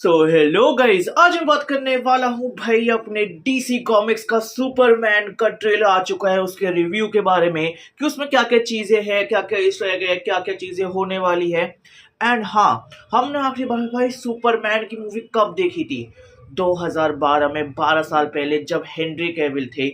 तो hello guys, आज मैं बात करने वाला हूँ भाई अपने डीसी कॉमिक्स का सुपरमैन का ट्रेलर आ चुका है, उसके रिव्यू के बारे में कि उसमें क्या क्या चीजें हैं, क्या क्या इस तरह के क्या क्या चीजें होने वाली है। एंड हाँ, हमने आखिरी बार भाई सुपरमैन की मूवी कब देखी थी? 2012 में, 12 साल पहले, जब हेनरी कैविल थे।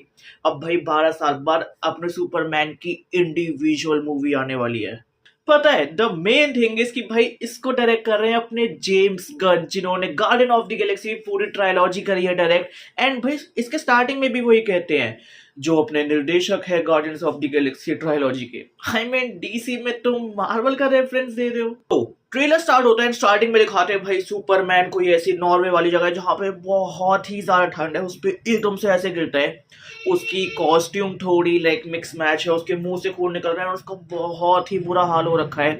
अब भाई 12 साल बाद अपने सुपरमैन की इंडिविजुअल मूवी आने वाली है। पता है द मेन थिंग इज कि भाई इसको डायरेक्ट कर रहे हैं अपने जेम्स गन, जिन्होंने गार्डियन ऑफ द गैलेक्सी पूरी ट्रायोलॉजी करी है डायरेक्ट। एंड भाई इसके स्टार्टिंग में भी वही कहते हैं, जो अपने निर्देशक है Guardians of the Galaxy trilogy के। आई मीन डीसी में तुम मार्वल का रेफरेंस दे रहे हो। तो ट्रेलर स्टार्ट होता है, स्टार्टिंग में दिखाते हैं भाई सुपरमैन को ये ऐसी नॉर्वे वाली जगह है जहाँ पे बहुत ही ज्यादा ठंड है, उस पर एकदम से ऐसे गिरता है। उसकी कॉस्ट्यूम थोड़ी लाइक मिक्स मैच है, उसके मुंह से खून निकल रहा है और उसका बहुत ही बुरा हाल हो रखा है।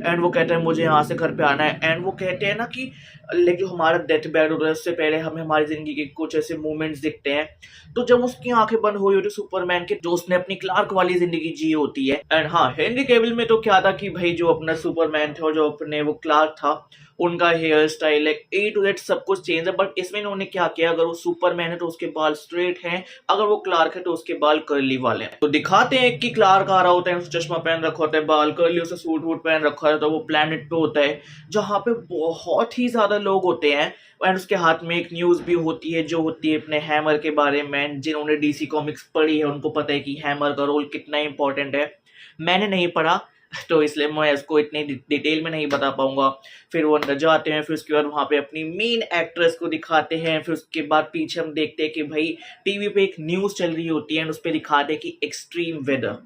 एंड वो कहते हैं मुझे यहाँ से घर पे आना है। एंड वो कहते हैं ना कि लाइक जो हमारा डेथ बेड होता है उससे पहले हमें हमारी जिंदगी के कुछ ऐसे मोमेंट्स दिखते हैं। तो जब उसकी आंखें बंद हुई होती सुपरमैन के, जो उसने अपनी क्लार्क वाली जिंदगी जी होती है। एंड हाँ, हेनरी कैविल में तो क्या था कि भाई जो अपना सुपरमैन था और जो अपने वो क्लार्क था, उनका hair style like A to Z सब कुछ चेंज है। बट इसमें इन्होंने क्या किया, अगर वो सुपरमैन है तो उसके बाल स्ट्रेट हैं, अगर वो क्लार्क है तो उसके बाल कर्ली वाले हैं। तो दिखाते हैं कि क्लार्क आ रहा होता है, उसने चश्मा पहन रखा होता है, बाल कर्ली, उसे सूट वूट पहन रखा है, तो वो प्लेनेट पे होता है जहाँ पे बहुत ही ज्यादा लोग होते हैं। एंड उसके हाथ में एक न्यूज भी होती है, जो होती है अपने हैमर के बारे में। जिन्होंने डीसी कॉमिक्स पढ़ी है उनको पता है कि हैमर का रोल कितना इंपॉर्टेंट है। मैंने नहीं पढ़ा तो इसलिए मैं इसको इतनी डिटेल में नहीं बता पाऊंगा। फिर वो अंदर जाते हैं, फिर उसके बाद वहां पे अपनी मेन एक्ट्रेस को दिखाते हैं। फिर उसके बाद पीछे हम देखते हैं कि भाई टीवी पे एक न्यूज चल रही होती है, उस पर दिखाते हैं कि एक्सट्रीम वेदर।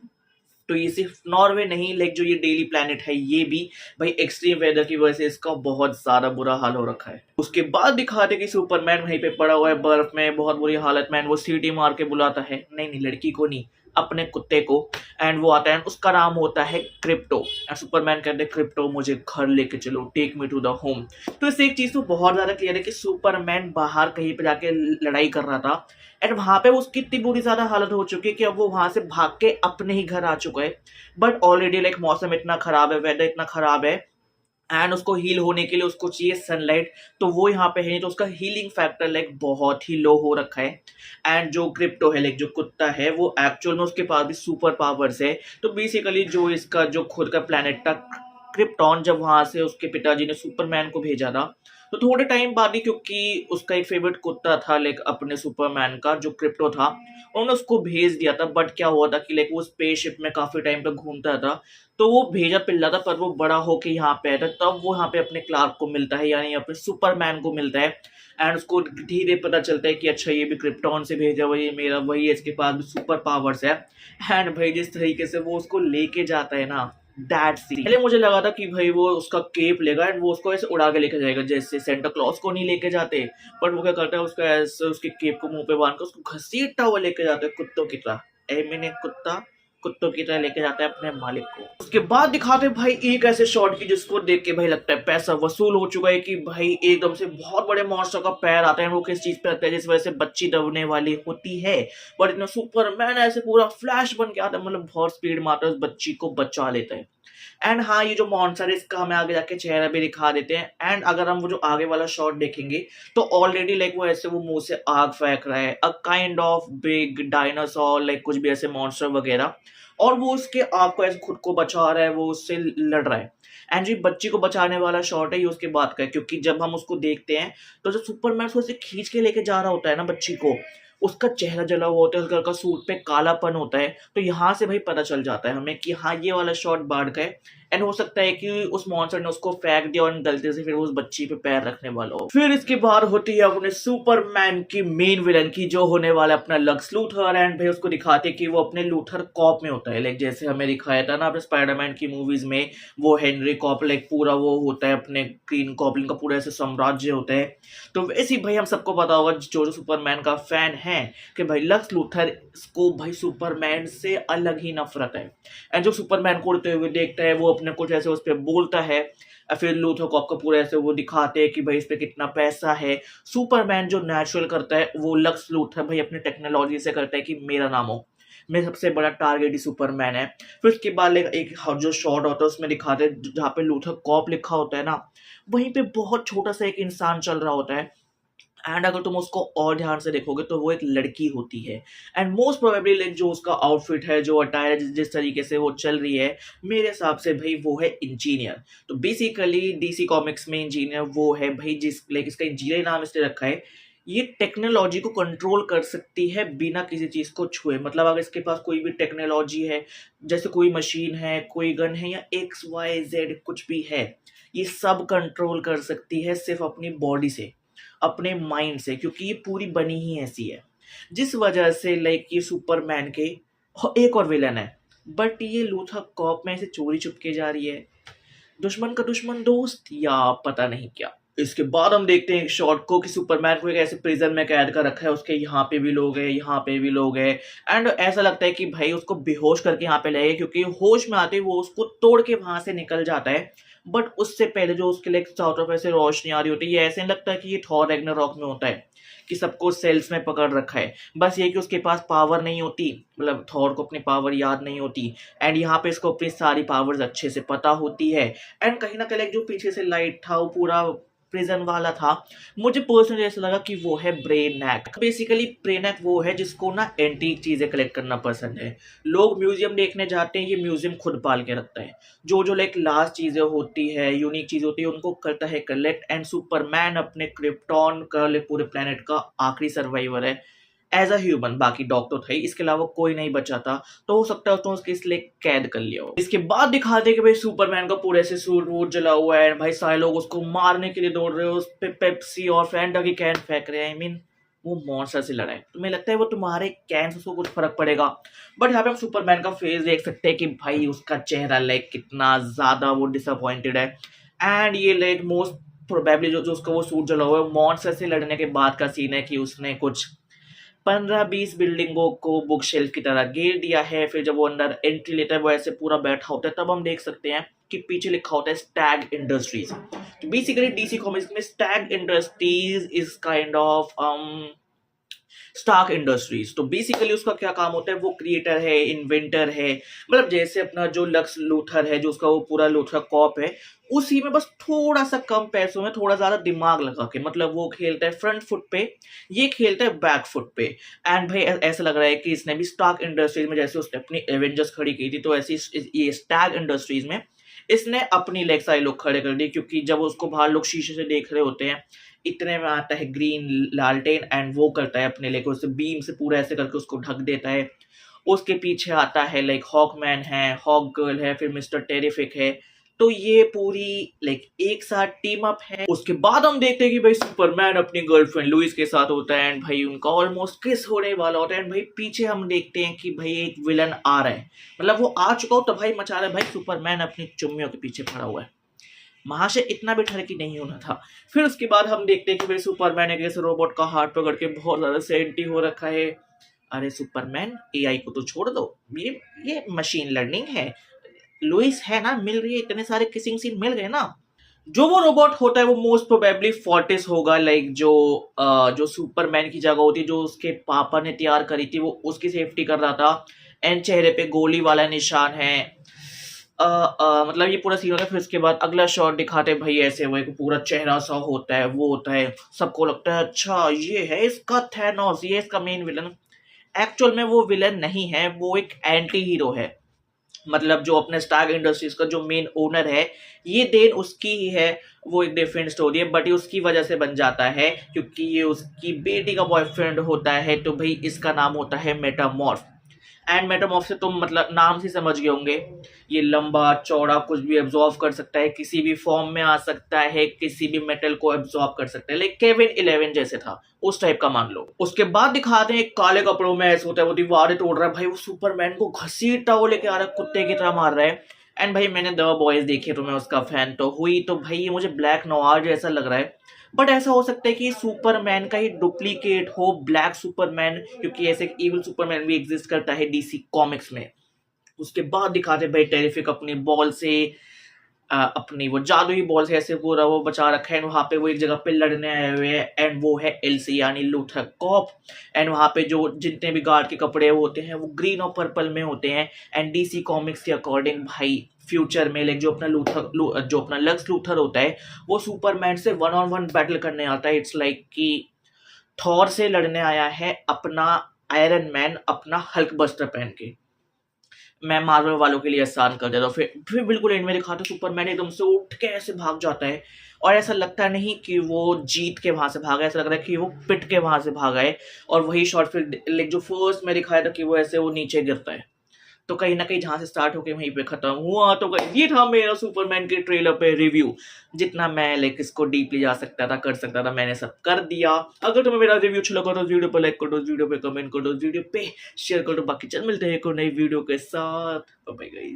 तो ये सिर्फ नॉर्वे नहीं, लाइक जो ये डेली प्लैनेट है ये भी भाई एक्सट्रीम वेदर की वजह से इसका बहुत ज्यादा बुरा हाल हो रखा है। उसके बाद दिखाते कि सुपरमैन वहीं पे पड़ा हुआ है बर्फ में, बहुत बुरी हालत में। वो सीटी मार के बुलाता है, नहीं नहीं लड़की को नहीं, अपने कुत्ते को। एंड वो आता है, उसका नाम होता है क्रिप्टो। सुपरमैन कहते हैं क्रिप्टो मुझे घर लेके चलो, take me to the home. तो इससे एक चीज तो बहुत ज्यादा क्लियर है कि सुपरमैन बाहर कहीं पे जाके लड़ाई कर रहा था। एंड वहां पे उसकी इतनी बुरी ज्यादा हालत हो चुकी है कि अब वो वहां से भाग के अपने ही घर आ चुका है। बट ऑलरेडी लाइक मौसम इतना खराब है, वेदर इतना खराब है, एंड उसको हील होने के लिए उसको चाहिए सनलाइट। तो वो यहाँ पे है नहीं, तो उसका हीलिंग फैक्टर लाइक बहुत ही लो हो रखा है। एंड जो क्रिप्टो है लाइक जो कुत्ता है, वो एक्चुअल में उसके पास भी सुपर पावर्स है। तो बेसिकली जो इसका जो खुद का प्लेनेट था क्रिप्टॉन, जब वहां से उसके पिताजी ने सुपरमैन को भेजा था, तो थोड़े टाइम बाद ही, क्योंकि उसका एक फेवरेट कुत्ता था लाइक अपने सुपरमैन का जो क्रिप्टो था, उन्होंने उसको भेज दिया था। बट क्या हुआ था कि लाइक वो स्पेसशिप में काफी टाइम तक घूमता था, तो वो भेजा पिल्ला था, पर वो बड़ा होके यहाँ पे आया था, तब वो यहाँ पे अपने क्लार्क को मिलता है, यानी अपने सुपरमैन को मिलता है। एंड उसको धीरे पता चलता है कि अच्छा ये भी क्रिप्टॉन से भेजा हुआ, ये मेरा वही है, इसके पास भी सुपर पावर्स है। एंड भाई जिस तरीके से वो उसको लेके जाता है ना, दैट सीन, पहले मुझे लगा था कि भाई वो उसका केप लेगा एंड वो उसको ऐसे उड़ा के लेके जाएगा, जैसे सेंटा क्लॉज को नहीं लेके जाते। बट वो क्या करता है, उसका ऐसे उसके केप को मुंह पे बांध कर उसको घसीटता हुआ लेके जाता है कुत्तों की तरह। मैंने कुत्ता कुत्तों की तरह लेके जाता है अपने मालिक को। उसके बाद दिखाते हैं भाई एक ऐसे शॉट की जिसको देख के भाई लगता है पैसा वसूल हो चुका है, कि भाई एकदम से बहुत बड़े मॉन्स्टर का पैर आता है। वो किस चीज पे आता है, जिस वजह से बच्ची दबने वाली होती है। बट इतना सुपरमैन ऐसे पूरा फ्लैश बन के आता है, मतलब बहुत स्पीड मारता है, उस बच्ची को बचा लेता है। एंड हाँ, ये जो मॉन्स्टर है इसका हमें आगे जाके चेहरा भी दिखा देते हैं। एंड अगर हम वो जो आगे वाला शॉट देखेंगे तो ऑलरेडी लाइक वो ऐसे वो मुंह से आग फेंक रहा है, a kind of big dinosaur like कुछ भी ऐसे मॉन्स्टर वगैरह। और वो उसके आग को ऐसे खुद को बचा रहा है, वो उससे लड़ रहा है। एंड जो बच्ची को बचाने वाला शॉट है ये उसके बाद का है, क्योंकि जब हम उसको देखते हैं तो जो सुपरमैन उसको ऐसे खींच के लेके जा रहा होता है ना बच्ची को, उसका चेहरा जला हुआ होता है, हल्का हल्का सूट पे कालापन होता है। तो यहाँ से भाई पता चल जाता है हमें कि हाँ ये वाला शॉट बाढ़ का है। एंड हो सकता है कि उस मॉन्स्टर ने उसको फेंक दिया और गलती से फिर उस बच्ची पे पैर रखने वाला हो। फिर इसके बाद होती है अपने सुपरमैन की मेन विलन की, जो होने वाला अपना लक्स लूथर। एंड भाई उसको दिखाते कि वो अपने लूथर कॉप में होता है, लाइक जैसे हमें दिखाया था ना अपने स्पाइडरमैन की मूवीज में, वो हेनरी कॉप लाइक पूरा वो होता है अपने ग्रीन गॉब्लिन का पूरा ऐसे साम्राज्य होता है। तो वैसे ही भाई हम सबको पता होगा जो सुपरमैन का फैन है कि भाई लक्स लूथर को भाई सुपरमैन से अलग ही नफरत है। एंड जो सुपरमैन को उड़ते हुए देखता है वो अपने कुछ ऐसे उस पर बोलता है। फिर लूथर कॉप का पूरा ऐसे वो दिखाते हैं कि भाई इस पे कितना पैसा है। सुपरमैन जो नेचुरल करता है वो लक्स लूथर भाई अपनी टेक्नोलॉजी से करता है कि मेरा नाम हो। में सबसे बड़ा टारगेट ही सुपरमैन है। फिर उसके बाद एक जो शॉट होता है उसमें दिखाते हैं जहाँ पे लूथर कॉप लिखा होता है ना, वहीं पे बहुत छोटा सा एक इंसान चल रहा होता है। एंड अगर तुम उसको और ध्यान से देखोगे तो वो एक लड़की होती है। एंड मोस्ट प्रोबेबली लाइक जो उसका आउटफिट है, जो अटायर है, जिस तरीके से वो चल रही है, मेरे हिसाब से भाई वो है इंजीनियर। तो बेसिकली डीसी कॉमिक्स में इंजीनियर वो है भाई जिस लाइक इसका इंजीनियर नाम इसने रखा है। ये टेक्नोलॉजी को कंट्रोल कर सकती है बिना किसी चीज को छुए। मतलब अगर इसके पास कोई भी टेक्नोलॉजी है, जैसे कोई मशीन है, कोई गन है या XYZ कुछ भी है, ये सब कंट्रोल कर सकती है सिर्फ अपनी बॉडी से, अपने माइंड से, क्योंकि ये पूरी बनी ही ऐसी है। जिस वजह से लाइक ये सुपरमैन के एक और विलन है, बट ये लूथर कॉप में से चोरी चुपके जा रही है, दुश्मन का दुश्मन दोस्त या पता नहीं क्या। इसके बाद हम देखते हैं एक शॉट को कि सुपरमैन को एक ऐसे प्रिजन में कैद कर रखा है, उसके यहाँ पे भी लोग हैं, यहाँ पे भी लोग हैं। एंड ऐसा लगता है कि भाई उसको बेहोश करके यहाँ पे लाएंगे, क्योंकि होश में आते ही वो उसको तोड़ के वहां से निकल जाता है। बट उससे पहले जो उसके लिए चारों तरफ ऐसे रोशनी आ रही होती है, ये ऐसे नहीं लगता है कि ये थॉर रैग्नारॉक में होता है कि सबको सेल्स में पकड़ रखा है। बस ये कि उसके पास पावर नहीं होती, मतलब थॉर को अपनी पावर याद नहीं होती, एंड यहाँ पे इसको अपनी सारी पावर्स अच्छे से पता होती है। एंड कहीं ना कहीं जो पीछे से लाइट था वो पूरा प्रिजन वाला था, मुझे पर्सनली ऐसा लगा कि वो है ब्रेनैक। बेसिकली ब्रेनैक वो है जिसको ना एंटीक चीजें कलेक्ट करना पसंद है। लोग म्यूजियम देखने जाते हैं, ये म्यूजियम खुद पाल के रखता है। जो जो लाइक लास्ट चीजें होती है, यूनिक चीज होती है, उनको करता है कलेक्ट। एंड सुपरमैन अपने क्रिप्टॉन का पूरे प्लेनेट का आखिरी सर्वाइवर है एज अ ह्यूमन। बाकी डॉक्टर थे, इसके अलावा कोई नहीं बचा था, तो हो सकता है उसने उसके इसलिए कैद कर लिया हो। इसके बाद दिखाते कि भाई सुपरमैन का पूरे से सूट वूट जला हुआ है, भाई सारे लोग उसको मारने के लिए दौड़ रहे हो, उस पे पेप्सी और फैंटा की कैन फेंक रहे हैं। आई मीन वो मॉन्स्टर से लड़ा है, तुम्हें लगता है वो तुम्हारे कैन से उसको कुछ फर्क पड़ेगा? बट यहाँ पे हम सुपरमैन का फेस देख सकते हैं कि भाई उसका चेहरा लाइक कितना ज्यादा वो डिसअपॉइंटेड है। एंड ये लाइक मोस्ट प्रोबेबली जो उसका वो सूट जला हुआ है मॉन्स्टर से लड़ने के बाद का सीन है कि उसने कुछ 15-20 बिल्डिंगों को बुक शेल्फ की तरह घेर दिया है। फिर जब वो अंदर एंट्री लेता है वो ऐसे पूरा बैठा होता है, तब हम देख सकते हैं कि पीछे लिखा होता है स्टैग इंडस्ट्रीज। तो बेसिकली डीसी कॉमिक्स में Stag Industries is kind of Stark Industries. तो बेसिकली उसका क्या काम होता है, वो क्रिएटर है, इन्वेंटर है। मतलब जैसे अपना जो लक्स लूथर है, जो उसका वो पूरा लूथर कॉप है, उसी में बस थोड़ा सा कम पैसों में थोड़ा ज्यादा दिमाग लगा के, मतलब वो खेलता है फ्रंट फुट पे, ये खेलता है बैक फुट पे। एंड भाई ऐसा लग रहा है कि इसने भी स्टार्क इंडस्ट्रीज में जैसे उसने अपनी एवेंजर्स खड़ी की थी, तो ऐसी ये स्टैग इंडस्ट्रीज में इसने अपनी लेग साइड लोग खड़े कर दिए। क्योंकि जब उसको बाहर लोग शीशे से देख रहे होते हैं, इतने में आता है ग्रीन लालटेन एंड वो करता है अपने लेग से बीम से पूरा ऐसे करके उसको ढक देता है। उसके पीछे आता है लाइक हॉकमैन है, हॉक गर्ल है, फिर मिस्टर टेरिफिक है। तो ये पूरी लाइक एक साथ टीम अप है। उसके बाद हम देखते हैं कि भाई सुपरमैन अपनी गर्लफ्रेंड लुइस के साथ होता है, एंड भाई उनका ऑलमोस्ट किस होने वाला होता है। एंड भाई पीछे हम देखते हैं कि भाई एक विलन आ रहा है, मतलब वो आ चुका हो तो भाई मचा रहा है, भाई सुपरमैन अपनी चुम्मियों के पीछे खड़ा हुआ है। महाशय इतना भी ठरकी नहीं होना था। फिर उसके बाद हम देखते हैं कि भाई सुपरमैन एक ऐसे रोबोट का हाथ पकड़ के बहुत ज्यादा सेंटी हो रखा है। अरे सुपरमैन, एआई को तो छोड़ दो, ये मशीन लर्निंग है, लुइस है ना, मिल रही है, इतने सारे किसिंग सीन मिल गए ना। जो वो रोबोट होता है वो मोस्ट प्रोबेबली फोर्टिस होगा, लाइक जो सुपरमैन की जगह होती है, जो उसके पापा ने तैयार करी थी, वो उसकी सेफ्टी कर रहा था। एंड चेहरे पे गोली वाला निशान है। मतलब ये पूरा सीन होता है। फिर उसके बाद अगला शॉट दिखाते भाई ऐसे वो एक पूरा चेहरा सा होता है, वो होता है, सबको लगता है अच्छा ये है इसका थैनोस, ये इसका मेन विलन। एक्चुअल में वो विलन नहीं है, वो एक एंटी हीरो है। मतलब जो अपने स्टार्क इंडस्ट्रीज का जो मेन ओनर है, ये देन उसकी ही है, वो एक डिफरेंट स्टोरी है, बट ये उसकी वजह से बन जाता है क्योंकि ये उसकी बेटी का बॉयफ्रेंड होता है। तो भाई इसका नाम होता है मेटामॉर्फ। एंड मेटामॉर्फ से तुम मतलब नाम से समझ गए होंगे, ये लंबा चौड़ा कुछ भी एब्जॉर्व कर सकता है, किसी भी फॉर्म में आ सकता है, किसी भी मेटल को एब्जॉर्व कर सकता है, लाइक केविन 11 जैसे था उस टाइप का मान लो। उसके बाद दिखाते हैं काले कपड़ों में ऐसा होता है, वो दीवारें तोड़ रहा है, भाई वो सुपरमैन को घसीटता वो लेके आ रहा है, कुत्ते की तरह मार रहा है। एंड भाई मैंने द बॉयज देखी तो मैं उसका फैन तो हुई, तो भाई ये मुझे ब्लैक नोवार जैसा लग रहा है। बट ऐसा हो सकता है कि सुपरमैन का ही डुप्लीकेट हो, ब्लैक सुपरमैन, क्योंकि ऐसे एक इविल सुपरमैन भी एग्जिस्ट करता है डीसी कॉमिक्स में। उसके बाद दिखाते भाई टेरिफिक अपनी बॉल से अपनी वो जादुई बॉल से ऐसे पूरा वो बचा रखा है, वहाँ पे वो एक जगह पे लड़ने आए हुए हैं, एंड वो है एलसी यानी लूथर कॉप। एंड वहाँ पे जो जितने भी गार्ड के कपड़े होते हैं वो ग्रीन और पर्पल में होते हैं। एंड डीसी कॉमिक्स के अकॉर्डिंग भाई फ्यूचर में लाइक जो अपना लक्स लूथर होता है वो सुपरमैन से 1-on-1 बैटल करने आता है। इट्स लाइक कि थॉर से लड़ने आया है अपना आयरन मैन अपना हल्क बस्टर पहन के। मैं मार्वल वालों के लिए आसान कर देता हूँ। फिर बिल्कुल एंड में दिखाते सुपरमैन एकदम से उठ के ऐसे भाग जाता है, और ऐसा लगता नहीं कि वो जीत के वहां से भागा है, ऐसा लग रहा है कि वो पिट के वहां से भागा है। और वही शॉट फिर लाइक जो फर्स्ट में दिखाया था कि वो ऐसे वो नीचे गिरता है, तो कहीं ना कहीं जहां से स्टार्ट होके वहीं पे खत्म हुआ। तो ये था मेरा सुपरमैन के ट्रेलर पे रिव्यू। जितना मैं लाइक इसको डीपली जा सकता था कर सकता था मैंने सब कर दिया। अगर तुम्हें मेरा रिव्यू अच्छा लगा तो वीडियो पे लाइक कर दो, वीडियो पे कमेंट कर दो, वीडियो पे शेयर कर दो। बाकी चल मिलते हैं एक और नई वीडियो के साथ। Bye bye guys.